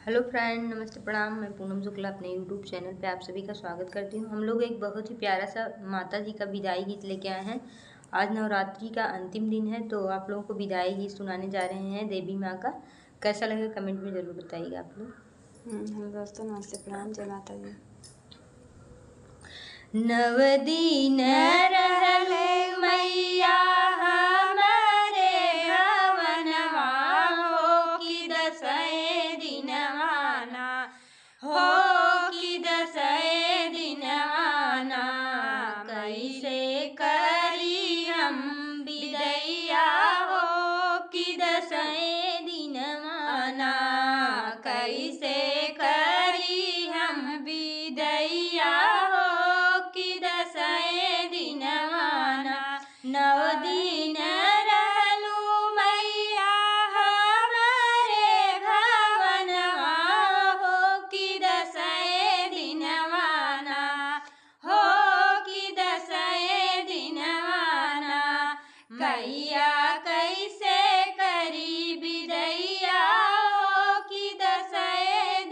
Hello friend, नमस्ते, प्रणाम। मैं पूनम शुक्ला अपने यूट्यूब चैनल पे आप सभी का स्वागत करती हूँ। हम लोग एक बहुत ही प्यारा सा माता जी का विदाई गीत लेके आए हैं। आज नवरात्रि का अंतिम दिन है, तो आप लोगों को विदाई गीत सुनाने जा रहे हैं देवी माँ का। कैसा लगे कमेंट में ज़रूर बताइएगा आप लोग। हेलो दोस्तों, नमस्ते, प्रणाम, जय माता दी। नव दिन रहले मैया हमारे भवनवा हो कि दसैं दिनवाना हो कि दसैं दिनवाना। कैसे करी हम विदैया हो कि दसैं दिनवाना। कैसे करी हम विदैया हो कि दसैं दिनवाना। नव दिन रहलू मैया हमारे भवनवा हो कि दसैं दिनवाना हो कि दसैं दिनवाना। कैया कैसे करी विदैया हो कि दसैं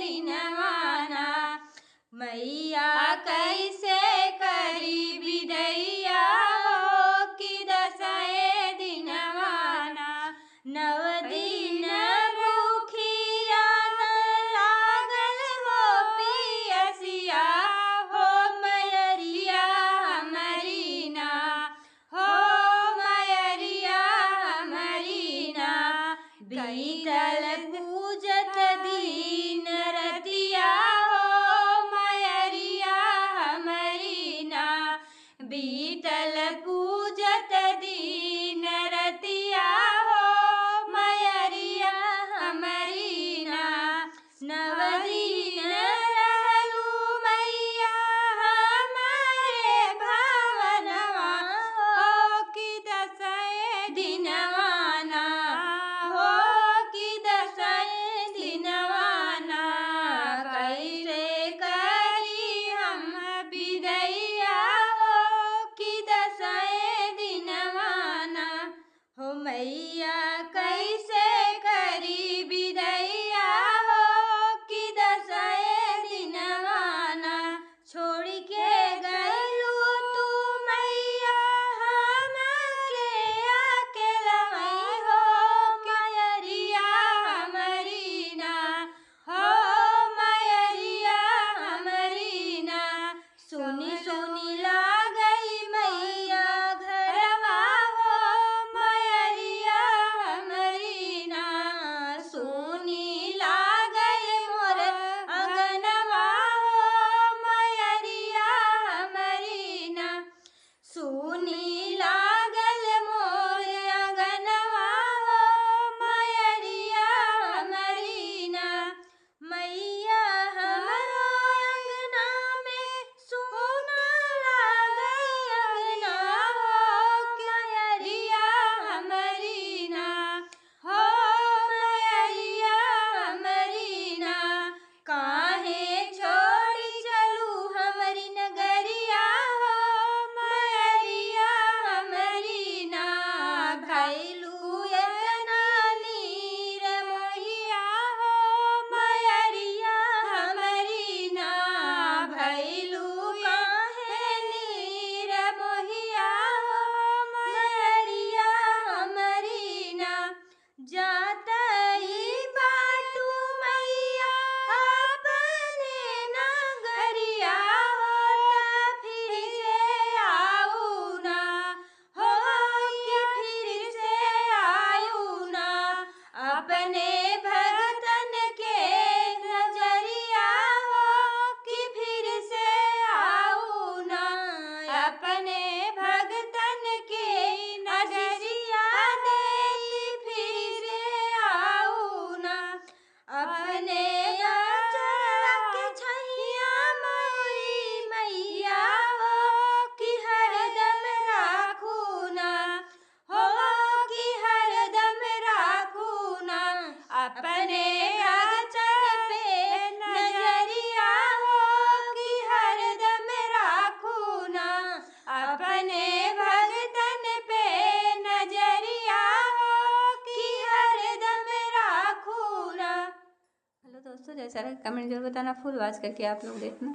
दोस्तों जैसा रहा कमेंट जरूर बताना, फुल वॉच करके आप लोग देखना।